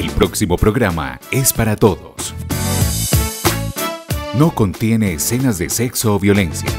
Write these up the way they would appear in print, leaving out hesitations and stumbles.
El próximo programa es para todos. No contiene escenas de sexo o violencia.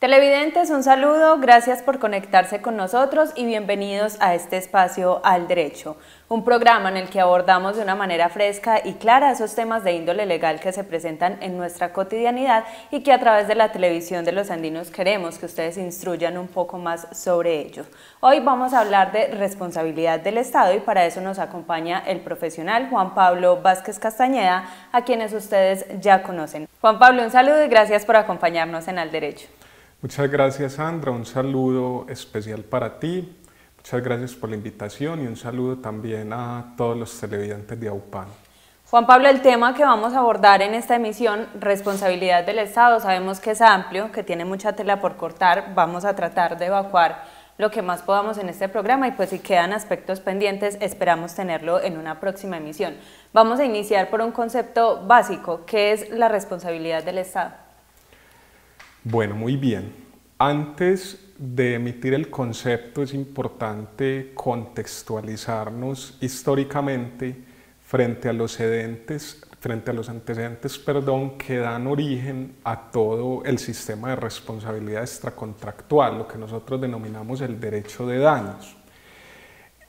Televidentes, un saludo, gracias por conectarse con nosotros y bienvenidos a este espacio Al Derecho, un programa en el que abordamos de una manera fresca y clara esos temas de índole legal que se presentan en nuestra cotidianidad y que a través de la televisión de Los Andinos queremos que ustedes instruyan un poco más sobre ellos. Hoy vamos a hablar de responsabilidad del Estado y para eso nos acompaña el profesional Juan Pablo Vázquez Castañeda, a quienes ustedes ya conocen. Juan Pablo, un saludo y gracias por acompañarnos en Al Derecho. Muchas gracias, Sandra, un saludo especial para ti, muchas gracias por la invitación y un saludo también a todos los televidentes de AUPAN. Juan Pablo, el tema que vamos a abordar en esta emisión, responsabilidad del Estado, sabemos que es amplio, que tiene mucha tela por cortar, vamos a tratar de evacuar lo que más podamos en este programa y pues si quedan aspectos pendientes esperamos tenerlo en una próxima emisión. Vamos a iniciar por un concepto básico, ¿qué es la responsabilidad del Estado? Bueno, muy bien. Antes de emitir el concepto es importante contextualizarnos históricamente frente a los antecedentes que dan origen a todo el sistema de responsabilidad extracontractual, lo que nosotros denominamos el derecho de daños.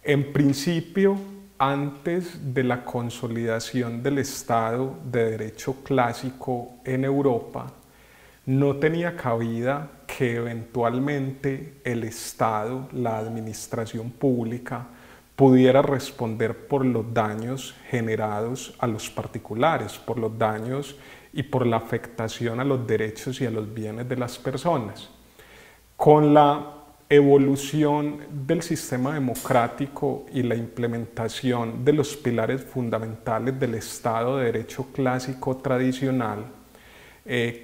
En principio, antes de la consolidación del Estado de Derecho clásico en Europa, no tenía cabida que eventualmente el Estado, la administración pública, pudiera responder por los daños generados a los particulares, por los daños y por la afectación a los derechos y a los bienes de las personas. Con la evolución del sistema democrático y la implementación de los pilares fundamentales del Estado de Derecho clásico tradicional,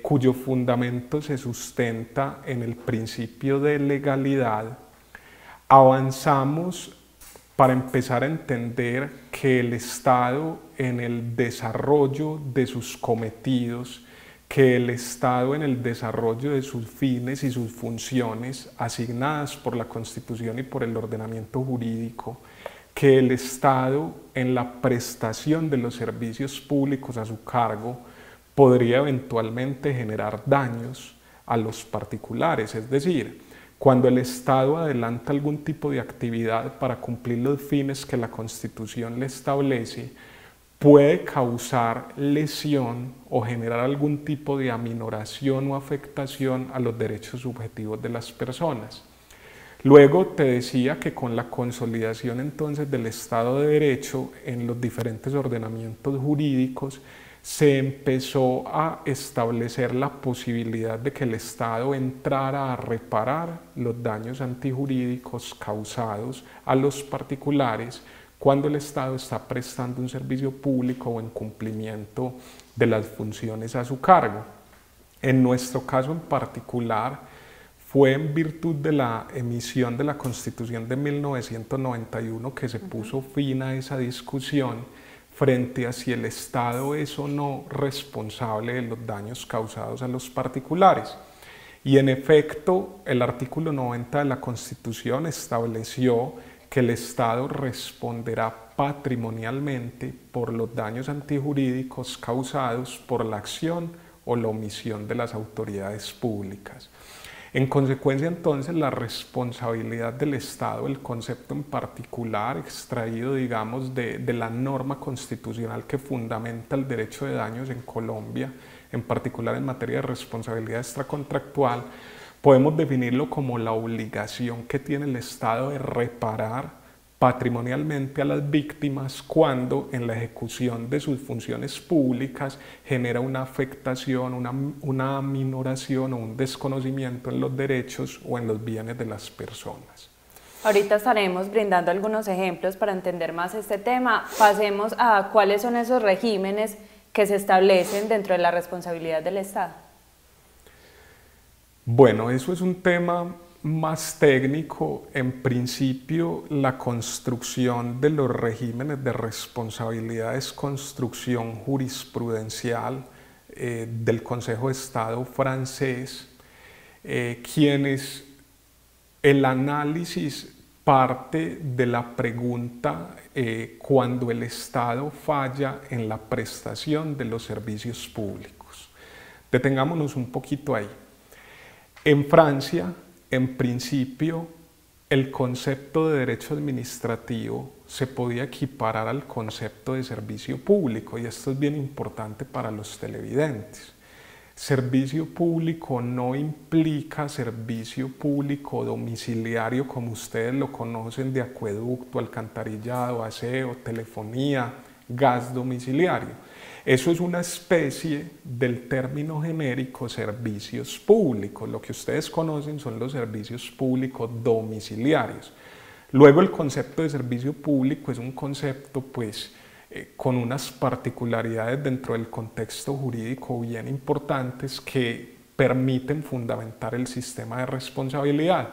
cuyo fundamento se sustenta en el principio de legalidad, avanzamos para empezar a entender que el Estado en el desarrollo de sus cometidos, que el Estado en el desarrollo de sus fines y sus funciones asignadas por la Constitución y por el ordenamiento jurídico, que el Estado en la prestación de los servicios públicos a su cargo podría eventualmente generar daños a los particulares, es decir, cuando el Estado adelanta algún tipo de actividad para cumplir los fines que la Constitución le establece, puede causar lesión o generar algún tipo de aminoración o afectación a los derechos subjetivos de las personas. Luego te decía que con la consolidación entonces del Estado de Derecho en los diferentes ordenamientos jurídicos, se empezó a establecer la posibilidad de que el Estado entrara a reparar los daños antijurídicos causados a los particulares cuando el Estado está prestando un servicio público o en cumplimiento de las funciones a su cargo. En nuestro caso en particular, fue en virtud de la emisión de la Constitución de 1991 que se puso fin a esa discusión frente a si el Estado es o no responsable de los daños causados a los particulares. Y en efecto, el artículo 90 de la Constitución estableció que el Estado responderá patrimonialmente por los daños antijurídicos causados por la acción o la omisión de las autoridades públicas. En consecuencia, entonces, la responsabilidad del Estado, el concepto en particular extraído, digamos, de la norma constitucional que fundamenta el derecho de daños en Colombia, en particular en materia de responsabilidad extracontractual, podemos definirlo como la obligación que tiene el Estado de reparar patrimonialmente a las víctimas cuando en la ejecución de sus funciones públicas genera una afectación, una aminoración o un desconocimiento en los derechos o en los bienes de las personas. Ahorita estaremos brindando algunos ejemplos para entender más este tema. Pasemos a cuáles son esos regímenes que se establecen dentro de la responsabilidad del Estado. Bueno, eso es un tema más técnico. En principio, la construcción de los regímenes de responsabilidad es construcción jurisprudencial del Consejo de Estado francés, quienes el análisis parte de la pregunta cuando el Estado falla en la prestación de los servicios públicos. Detengámonos un poquito ahí. En Francia, en principio, el concepto de derecho administrativo se podía equiparar al concepto de servicio público, y esto es bien importante para los televidentes. Servicio público no implica servicio público domiciliario como ustedes lo conocen, de acueducto, alcantarillado, aseo, telefonía, gas domiciliario. Eso es una especie del término genérico servicios públicos. Lo que ustedes conocen son los servicios públicos domiciliarios. Luego el concepto de servicio público es un concepto con unas particularidades dentro del contexto jurídico bien importantes que permiten fundamentar el sistema de responsabilidad.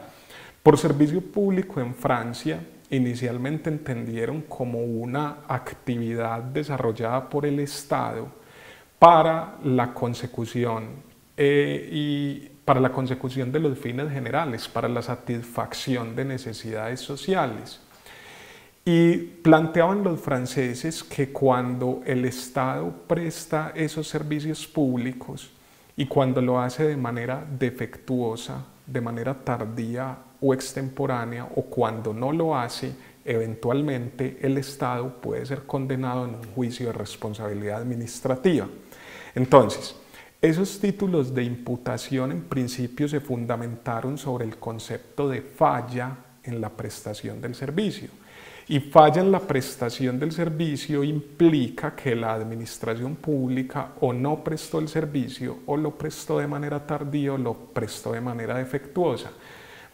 Por servicio público en Francia, inicialmente entendieron como una actividad desarrollada por el Estado para la consecución de los fines generales, para la satisfacción de necesidades sociales. Y planteaban los franceses que cuando el Estado presta esos servicios públicos y cuando lo hace de manera defectuosa, de manera tardía o extemporánea, o cuando no lo hace, eventualmente el Estado puede ser condenado en un juicio de responsabilidad administrativa. Entonces, esos títulos de imputación en principio se fundamentaron sobre el concepto de falla en la prestación del servicio. Y falla en la prestación del servicio implica que la administración pública o no prestó el servicio, o lo prestó de manera tardía, o lo prestó de manera defectuosa.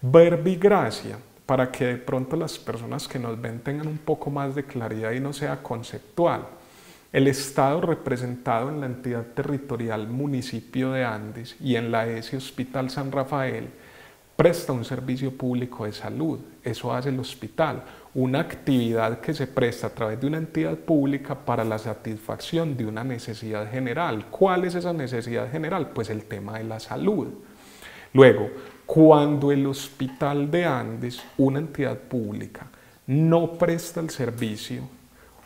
Verbigracia, para que de pronto las personas que nos ven tengan un poco más de claridad y no sea conceptual. El Estado, representado en la entidad territorial Municipio de Andes y en la ESI Hospital San Rafael, presta un servicio público de salud. Eso hace el hospital, una actividad que se presta a través de una entidad pública para la satisfacción de una necesidad general. ¿Cuál es esa necesidad general? Pues el tema de la salud. Luego, cuando el Hospital de Andes, una entidad pública, no presta el servicio,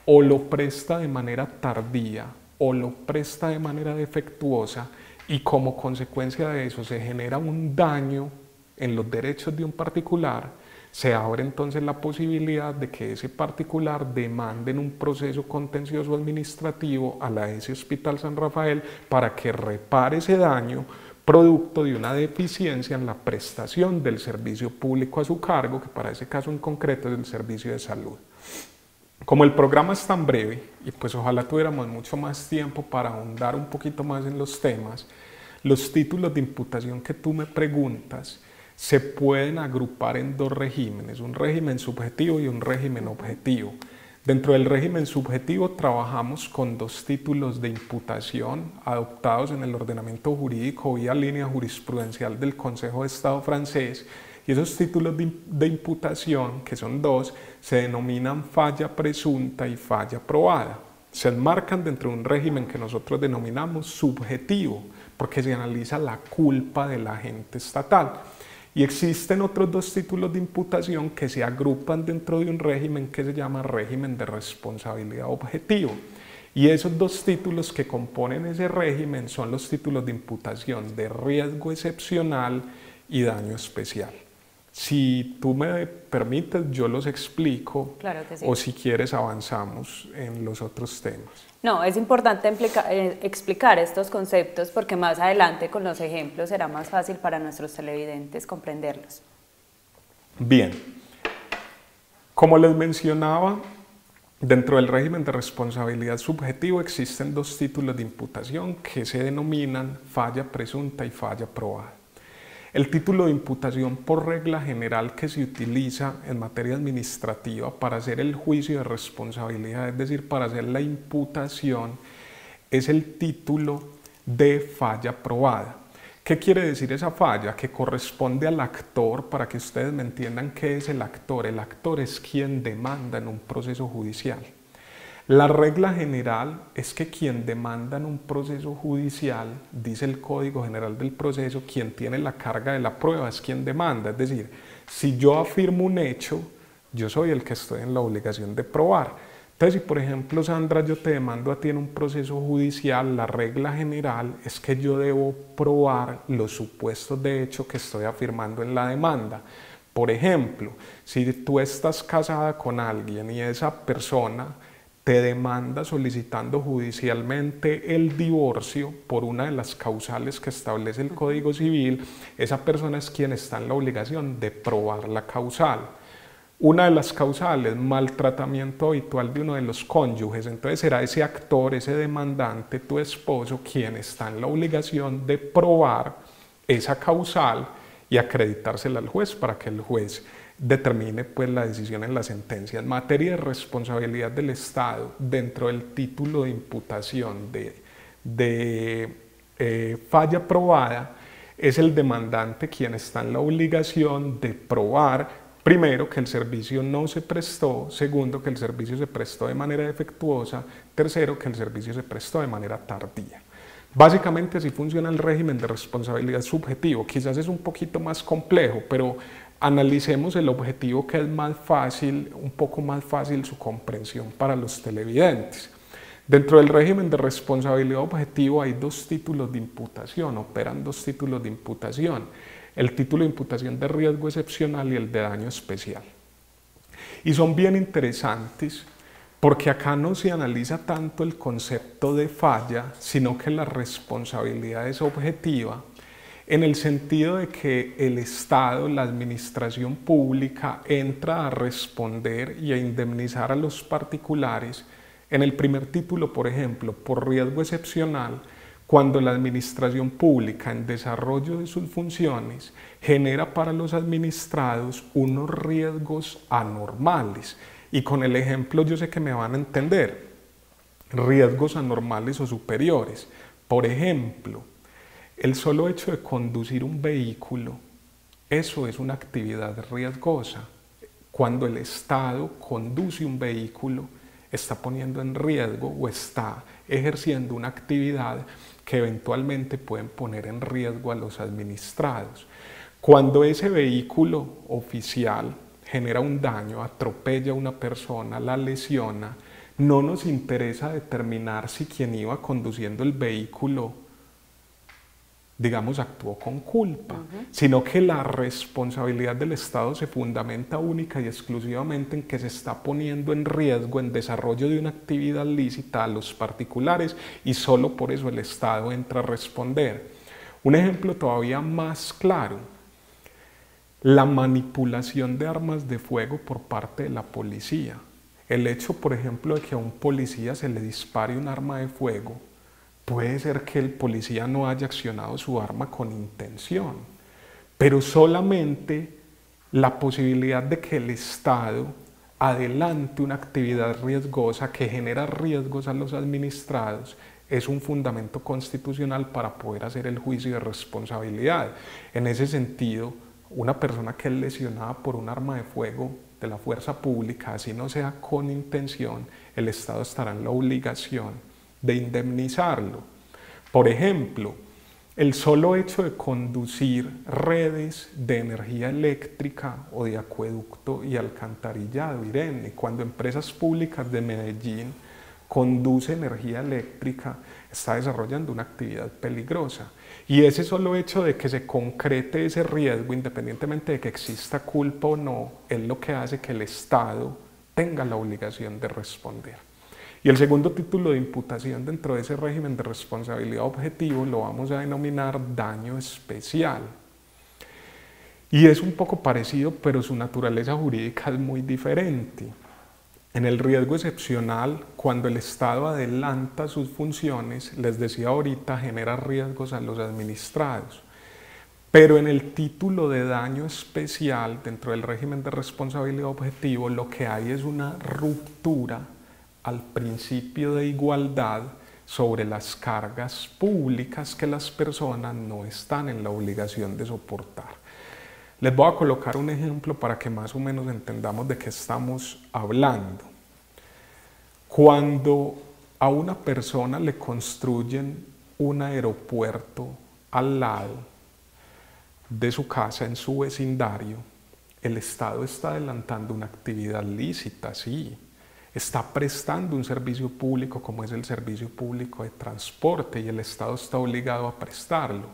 o lo presta de manera tardía, o lo presta de manera defectuosa, y como consecuencia de eso se genera un daño en los derechos de un particular, se abre entonces la posibilidad de que ese particular demande en un proceso contencioso administrativo a la ESI Hospital San Rafael para que repare ese daño producto de una deficiencia en la prestación del servicio público a su cargo, que para ese caso en concreto es el servicio de salud. Como el programa es tan breve, y pues ojalá tuviéramos mucho más tiempo para ahondar un poquito más en los temas, los títulos de imputación que tú me preguntas se pueden agrupar en dos regímenes, un régimen subjetivo y un régimen objetivo. Dentro del régimen subjetivo trabajamos con dos títulos de imputación adoptados en el ordenamiento jurídico vía línea jurisprudencial del Consejo de Estado francés, y esos títulos de imputación, que son dos, se denominan falla presunta y falla probada. Se enmarcan dentro de un régimen que nosotros denominamos subjetivo, porque se analiza la culpa del agente estatal. Y existen otros dos títulos de imputación que se agrupan dentro de un régimen que se llama régimen de responsabilidad objetivo. Y esos dos títulos que componen ese régimen son los títulos de imputación de riesgo excepcional y daño especial. Si tú me permites, yo los explico. Claro que sí. O si quieres avanzamos en los otros temas. No, es importante explicar estos conceptos porque más adelante con los ejemplos será más fácil para nuestros televidentes comprenderlos. Bien, como les mencionaba, dentro del régimen de responsabilidad subjetivo existen dos títulos de imputación que se denominan falla presunta y falla probada. El título de imputación por regla general que se utiliza en materia administrativa para hacer el juicio de responsabilidad, es decir, para hacer la imputación, es el título de falla probada. ¿Qué quiere decir esa falla? Que corresponde al actor, para que ustedes me entiendan qué es el actor. El actor es quien demanda en un proceso judicial. La regla general es que quien demanda en un proceso judicial, dice el Código General del Proceso, quien tiene la carga de la prueba es quien demanda. Es decir, si yo afirmo un hecho, yo soy el que estoy en la obligación de probar. Entonces, si por ejemplo, Sandra, yo te demando a ti en un proceso judicial, la regla general es que yo debo probar los supuestos de hecho que estoy afirmando en la demanda. Por ejemplo, si tú estás casada con alguien y esa persona te demanda solicitando judicialmente el divorcio por una de las causales que establece el Código Civil, esa persona es quien está en la obligación de probar la causal. Una de las causales, maltratamiento habitual de uno de los cónyuges, entonces será ese actor, ese demandante, tu esposo, quien está en la obligación de probar esa causal y acreditársela al juez para que el juez determine pues la decisión en la sentencia. En materia de responsabilidad del Estado, dentro del título de imputación de falla probada, es el demandante quien está en la obligación de probar, primero, que el servicio no se prestó, segundo, que el servicio se prestó de manera defectuosa, tercero, que el servicio se prestó de manera tardía. Básicamente así funciona el régimen de responsabilidad subjetivo. Quizás es un poquito más complejo, pero analicemos el objetivo, que es más fácil, un poco más fácil su comprensión para los televidentes. Dentro del régimen de responsabilidad objetivo hay dos títulos de imputación, operan dos títulos de imputación: el título de imputación de riesgo excepcional y el de daño especial. Y son bien interesantes porque acá no se analiza tanto el concepto de falla, sino que la responsabilidad es objetiva, en el sentido de que el Estado, la administración pública, entra a responder y a indemnizar a los particulares en el primer título, por ejemplo, por riesgo excepcional, cuando la administración pública, en desarrollo de sus funciones, genera para los administrados unos riesgos anormales. Y con el ejemplo yo sé que me van a entender. Riesgos anormales o superiores. Por ejemplo, el solo hecho de conducir un vehículo, eso es una actividad riesgosa. Cuando el Estado conduce un vehículo, está poniendo en riesgo o está ejerciendo una actividad que eventualmente pueden poner en riesgo a los administrados. Cuando ese vehículo oficial genera un daño, atropella a una persona, la lesiona, no nos interesa determinar si quien iba conduciendo el vehículo, digamos, actuó con culpa, sino que la responsabilidad del Estado se fundamenta única y exclusivamente en que se está poniendo en riesgo, en desarrollo de una actividad lícita, a los particulares, y solo por eso el Estado entra a responder. Un ejemplo todavía más claro: la manipulación de armas de fuego por parte de la policía. El hecho, por ejemplo, de que a un policía se le dispare un arma de fuego, puede ser que el policía no haya accionado su arma con intención, pero solamente la posibilidad de que el Estado adelante una actividad riesgosa que genera riesgos a los administrados es un fundamento constitucional para poder hacer el juicio de responsabilidad. En ese sentido, una persona que es lesionada por un arma de fuego de la fuerza pública, así no sea con intención, el Estado estará en la obligación de indemnizarlo. Por ejemplo, el solo hecho de conducir redes de energía eléctrica o de acueducto y alcantarillado, Irene, cuando empresas públicas de Medellín conduce energía eléctrica, está desarrollando una actividad peligrosa. Y ese solo hecho de que se concrete ese riesgo, independientemente de que exista culpa o no, es lo que hace que el Estado tenga la obligación de responder. Y el segundo título de imputación dentro de ese régimen de responsabilidad objetivo lo vamos a denominar daño especial. Y es un poco parecido, pero su naturaleza jurídica es muy diferente. En el riesgo excepcional, cuando el Estado adelanta sus funciones, les decía ahorita, genera riesgos a los administrados. Pero en el título de daño especial, dentro del régimen de responsabilidad objetivo, lo que hay es una ruptura al principio de igualdad sobre las cargas públicas que las personas no están en la obligación de soportar. Les voy a colocar un ejemplo para que más o menos entendamos de qué estamos hablando. Cuando a una persona le construyen un aeropuerto al lado de su casa, en su vecindario, el Estado está adelantando una actividad lícita, sí. Está prestando un servicio público como es el servicio público de transporte y el Estado está obligado a prestarlo.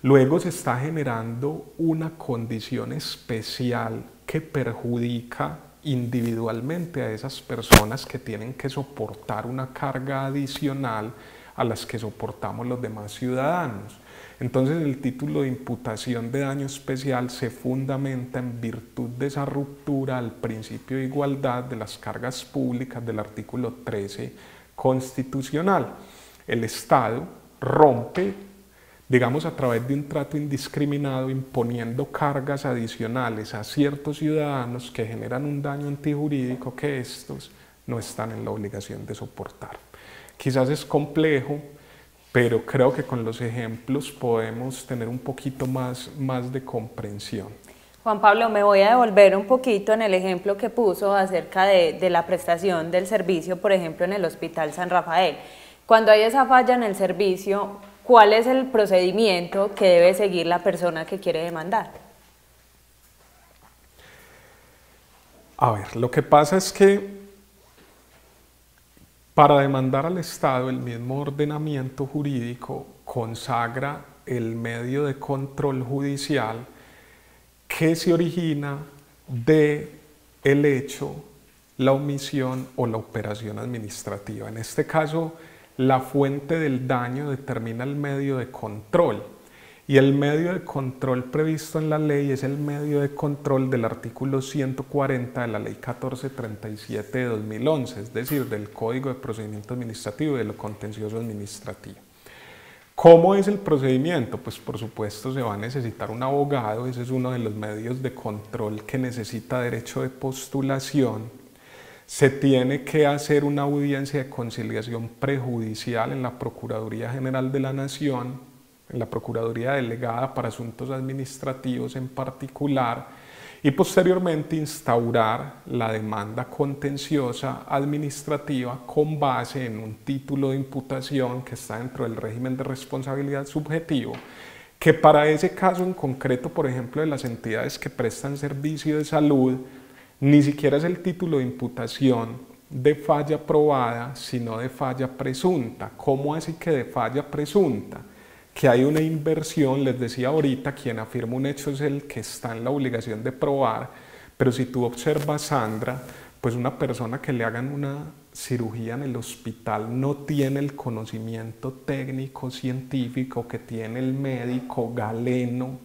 Luego se está generando una condición especial que perjudica individualmente a esas personas que tienen que soportar una carga adicional a las que soportamos los demás ciudadanos. Entonces el título de imputación de daño especial se fundamenta en virtud de esa ruptura al principio de igualdad de las cargas públicas del artículo 13 constitucional. El Estado rompe, digamos, a través de un trato indiscriminado, imponiendo cargas adicionales a ciertos ciudadanos que generan un daño antijurídico que estos no están en la obligación de soportar. Quizás es complejo, pero creo que con los ejemplos podemos tener un poquito más de comprensión. Juan Pablo, me voy a devolver un poquito en el ejemplo que puso acerca de la prestación del servicio, por ejemplo, en el Hospital San Rafael. Cuando hay esa falla en el servicio, ¿cuál es el procedimiento que debe seguir la persona que quiere demandar? A ver, lo que pasa es que para demandar al Estado, el mismo ordenamiento jurídico consagra el medio de control judicial que se origina del hecho, la omisión o la operación administrativa. En este caso, la fuente del daño determina el medio de control. Y el medio de control previsto en la ley es el medio de control del artículo 140 de la ley 1437 de 2011, es decir, del Código de Procedimiento Administrativo y de lo contencioso administrativo. ¿Cómo es el procedimiento? Pues por supuesto se va a necesitar un abogado, ese es uno de los medios de control que necesita derecho de postulación. Se tiene que hacer una audiencia de conciliación prejudicial en la Procuraduría General de la Nación, en la Procuraduría Delegada para Asuntos Administrativos en particular, y posteriormente instaurar la demanda contenciosa administrativa con base en un título de imputación que está dentro del régimen de responsabilidad subjetivo, que para ese caso en concreto, por ejemplo, de las entidades que prestan servicio de salud, ni siquiera es el título de imputación de falla probada, sino de falla presunta. ¿Cómo así que de falla presunta? Que hay una inversión, les decía ahorita, quien afirma un hecho es el que está en la obligación de probar, pero si tú observas, Sandra, pues una persona que le hagan una cirugía en el hospital no tiene el conocimiento técnico científico que tiene el médico galeno,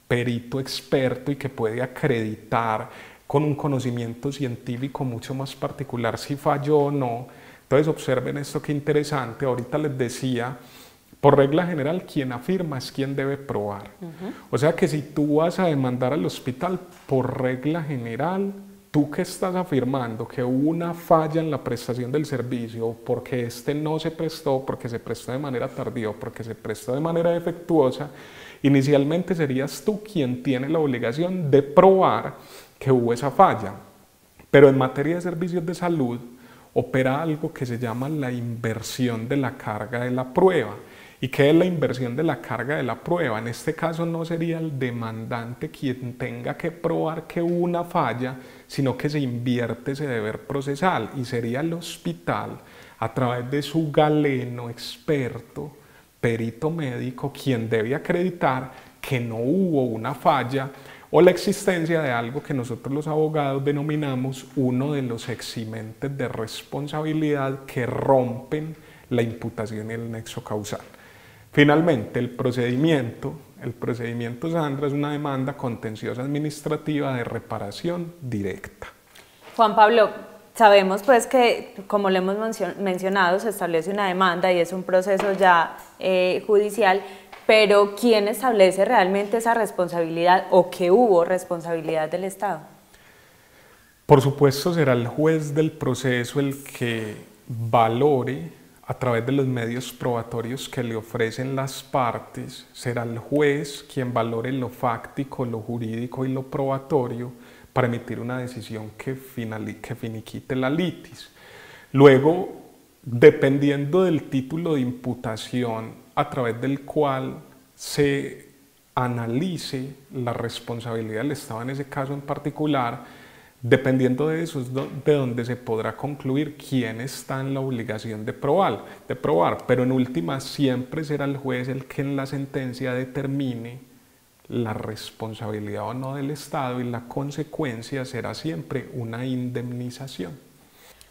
perito experto y que puede acreditar con un conocimiento científico mucho más particular si falló o no. Entonces observen esto, qué interesante. Ahorita les decía, por regla general, quien afirma es quien debe probar. O sea que si tú vas a demandar al hospital, por regla general, tú que estás afirmando que hubo una falla en la prestación del servicio, porque este no se prestó, porque se prestó de manera tardía, porque se prestó de manera defectuosa, inicialmente serías tú quien tiene la obligación de probar que hubo esa falla. Pero en materia de servicios de salud, opera algo que se llama la inversión de la carga de la prueba. ¿Y qué es la inversión de la carga de la prueba? En este caso no sería el demandante quien tenga que probar que hubo una falla, sino que se invierte ese deber procesal y sería el hospital, a través de su galeno experto, perito médico, quien debe acreditar que no hubo una falla o la existencia de algo que nosotros los abogados denominamos uno de los eximentes de responsabilidad que rompen la imputación y el nexo causal. Finalmente, el procedimiento, Sandra, es una demanda contenciosa administrativa de reparación directa. Juan Pablo, sabemos pues que, como le hemos mencionado, se establece una demanda y es un proceso ya judicial, pero ¿quién establece realmente esa responsabilidad o que hubo responsabilidad del Estado? Por supuesto será el juez del proceso el que valore a través de los medios probatorios que le ofrecen las partes, será el juez quien valore lo fáctico, lo jurídico y lo probatorio para emitir una decisión que finiquite la litis. Luego, dependiendo del título de imputación a través del cual se analice la responsabilidad del Estado en ese caso en particular, dependiendo de eso es de donde se podrá concluir quién está en la obligación de probar, pero en última siempre será el juez el que en la sentencia determine la responsabilidad o no del Estado y la consecuencia será siempre una indemnización.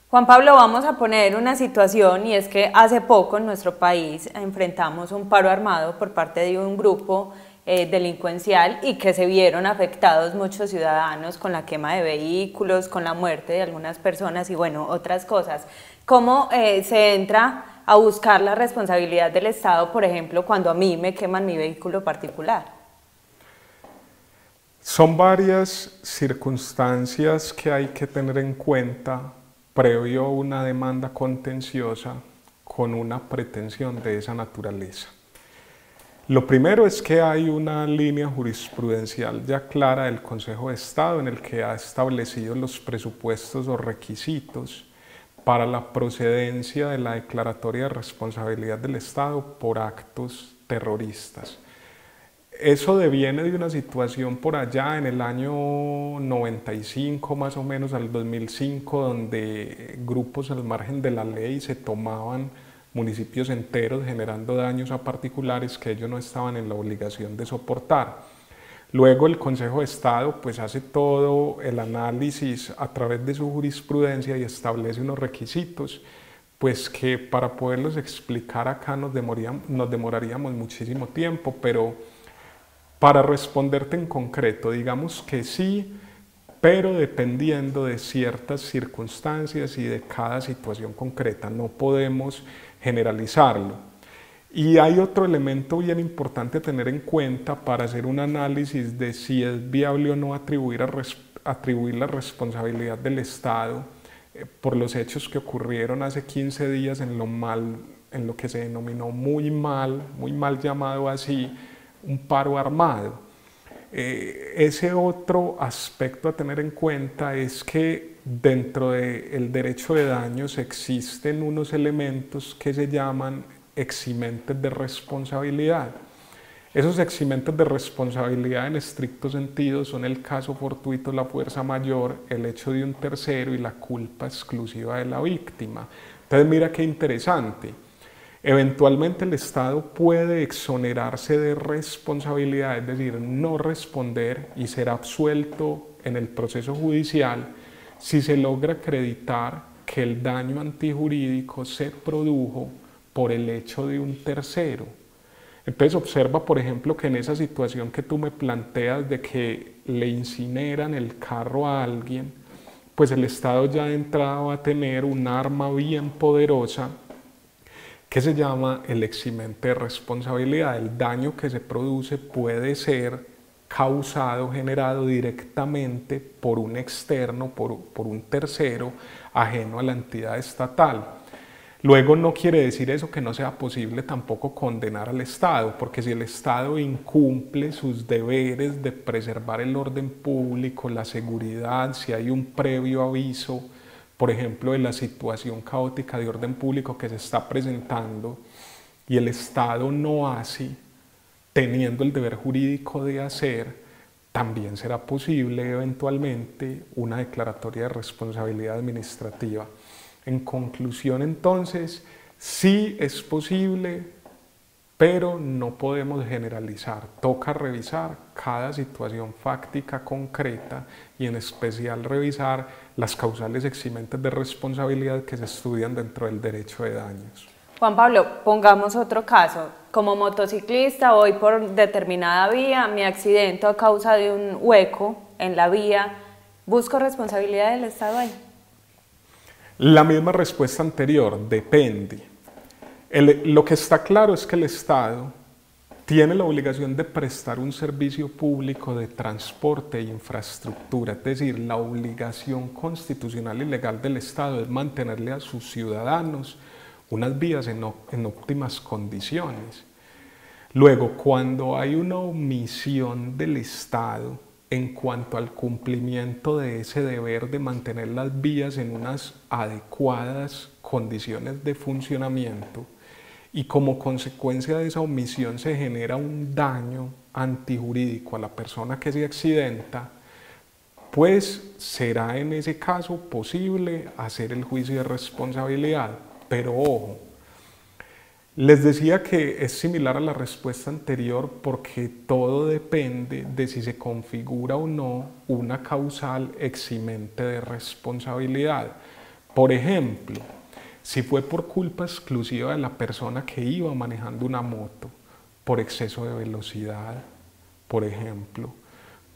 Juan Pablo, vamos a poner una situación y es que hace poco en nuestro país enfrentamos un paro armado por parte de un grupo delincuencial y que se vieron afectados muchos ciudadanos con la quema de vehículos, con la muerte de algunas personas y bueno, otras cosas. ¿Cómo se entra a buscar la responsabilidad del Estado, por ejemplo, cuando a mí me queman mi vehículo particular? Son varias circunstancias que hay que tener en cuenta previo a una demanda contenciosa con una pretensión de esa naturaleza. Lo primero es que hay una línea jurisprudencial ya clara del Consejo de Estado en el que ha establecido los presupuestos o requisitos para la procedencia de la declaratoria de responsabilidad del Estado por actos terroristas. Eso deviene de una situación por allá en el año 95 más o menos al 2005 donde grupos al margen de la ley se tomaban municipios enteros generando daños a particulares que ellos no estaban en la obligación de soportar. Luego el Consejo de Estado pues hace todo el análisis a través de su jurisprudencia y establece unos requisitos pues que para poderlos explicar acá nos demoraríamos muchísimo tiempo, pero para responderte en concreto, digamos que sí, pero dependiendo de ciertas circunstancias y de cada situación concreta, no podemos generalizarlo. Y hay otro elemento bien importante a tener en cuenta para hacer un análisis de si es viable o no atribuir la responsabilidad del Estado por los hechos que ocurrieron hace 15 días en lo que se denominó muy mal llamado así, un paro armado. Ese otro aspecto a tener en cuenta es que dentro del derecho de daños existen unos elementos que se llaman eximentes de responsabilidad. Esos eximentes de responsabilidad en estricto sentido son el caso fortuito, la fuerza mayor, el hecho de un tercero y la culpa exclusiva de la víctima. Entonces mira qué interesante. Eventualmente el Estado puede exonerarse de responsabilidad, es decir, no responder y ser absuelto en el proceso judicial si se logra acreditar que el daño antijurídico se produjo por el hecho de un tercero. Entonces observa, por ejemplo, que en esa situación que tú me planteas de que le incineran el carro a alguien, pues el Estado ya de entrada va a tener un arma bien poderosa que se llama el eximente de responsabilidad. El daño que se produce puede ser causado, generado directamente por un externo, por un tercero ajeno a la entidad estatal. Luego no quiere decir eso que no sea posible tampoco condenar al Estado, porque si el Estado incumple sus deberes de preservar el orden público, la seguridad, si hay un previo aviso, por ejemplo, de la situación caótica de orden público que se está presentando y el Estado no hace, teniendo el deber jurídico de hacer, también será posible eventualmente una declaratoria de responsabilidad administrativa. En conclusión, entonces, sí es posible, pero no podemos generalizar. Toca revisar cada situación fáctica concreta y en especial revisar las causales eximentes de responsabilidad que se estudian dentro del derecho de daños. Juan Pablo, pongamos otro caso. Como motociclista voy por determinada vía, me accidento a causa de un hueco en la vía, ¿busco responsabilidad del Estado ahí? La misma respuesta anterior, depende. Lo que está claro es que el Estado tiene la obligación de prestar un servicio público de transporte e infraestructura, es decir, la obligación constitucional y legal del Estado es mantenerle a sus ciudadanos unas vías en óptimas condiciones. Luego, cuando hay una omisión del Estado en cuanto al cumplimiento de ese deber de mantener las vías en unas adecuadas condiciones de funcionamiento, y como consecuencia de esa omisión se genera un daño antijurídico a la persona que se accidenta, pues será en ese caso posible hacer el juicio de responsabilidad. Pero ojo, les decía que es similar a la respuesta anterior porque todo depende de si se configura o no una causal eximente de responsabilidad. Por ejemplo, si fue por culpa exclusiva de la persona que iba manejando una moto, por exceso de velocidad, por ejemplo,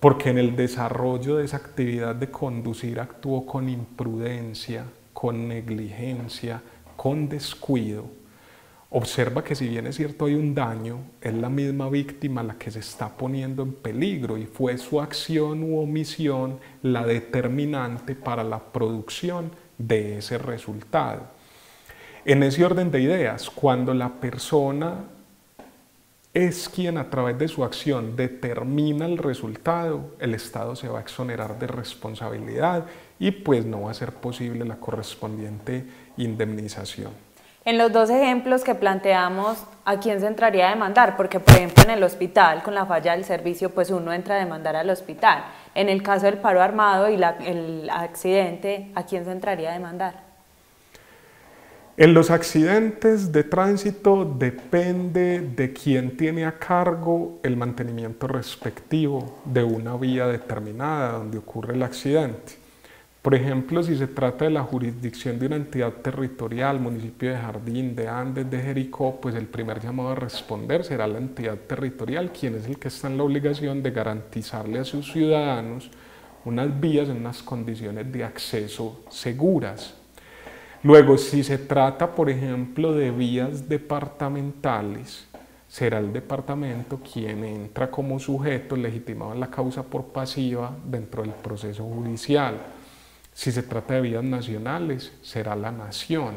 porque en el desarrollo de esa actividad de conducir actuó con imprudencia, con negligencia, con descuido, observa que si bien es cierto hay un daño, es la misma víctima la que se está poniendo en peligro y fue su acción u omisión la determinante para la producción de ese resultado. En ese orden de ideas, cuando la persona es quien a través de su acción determina el resultado, el Estado se va a exonerar de responsabilidad y pues no va a ser posible la correspondiente indemnización. En los dos ejemplos que planteamos, ¿a quién se entraría a demandar? Porque, por ejemplo, en el hospital, con la falla del servicio, pues uno entra a demandar al hospital. En el caso del paro armado y el accidente, ¿a quién se entraría a demandar? En los accidentes de tránsito depende de quién tiene a cargo el mantenimiento respectivo de una vía determinada donde ocurre el accidente. Por ejemplo, si se trata de la jurisdicción de una entidad territorial, municipio de Jardín, de Andes, de Jericó, pues el primer llamado a responder será la entidad territorial, quien es el que está en la obligación de garantizarle a sus ciudadanos unas vías en unas condiciones de acceso seguras. Luego, si se trata, por ejemplo, de vías departamentales, será el departamento quien entra como sujeto legitimado en la causa por pasiva dentro del proceso judicial. Si se trata de vías nacionales, será la nación.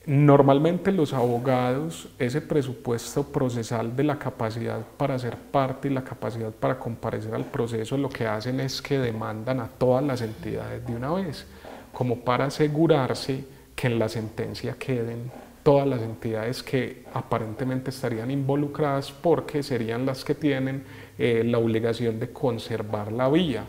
Normalmente los abogados, ese presupuesto procesal de la capacidad para ser parte y la capacidad para comparecer al proceso, lo que hacen es que demandan a todas las entidades de una vez, como para asegurarse que en la sentencia queden todas las entidades que aparentemente estarían involucradas porque serían las que tienen la obligación de conservar la vía.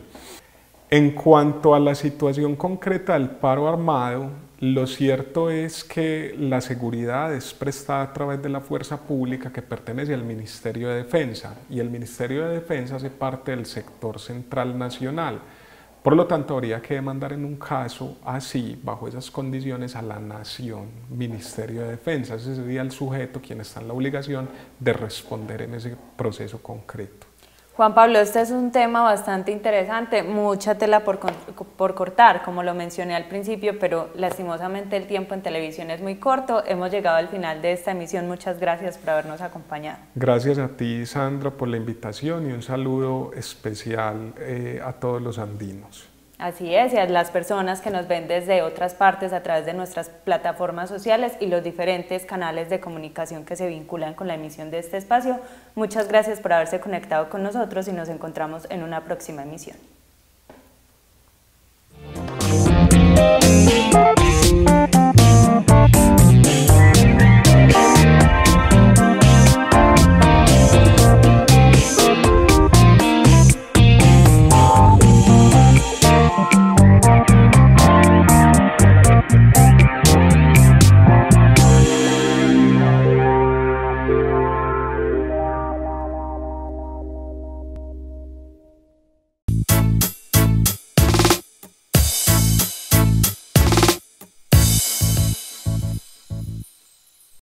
En cuanto a la situación concreta del paro armado, lo cierto es que la seguridad es prestada a través de la fuerza pública que pertenece al Ministerio de Defensa y el Ministerio de Defensa hace parte del sector central nacional. Por lo tanto, habría que demandar en un caso así, bajo esas condiciones, a la Nación, Ministerio de Defensa. Ese sería el sujeto quien está en la obligación de responder en ese proceso concreto. Juan Pablo, este es un tema bastante interesante, mucha tela por cortar, como lo mencioné al principio, pero lastimosamente el tiempo en televisión es muy corto. Hemos llegado al final de esta emisión. Muchas gracias por habernos acompañado. Gracias a ti, Sandra, por la invitación y un saludo especial a todos los andinos. Así es, y a las personas que nos ven desde otras partes a través de nuestras plataformas sociales y los diferentes canales de comunicación que se vinculan con la emisión de este espacio. Muchas gracias por haberse conectado con nosotros y nos encontramos en una próxima emisión.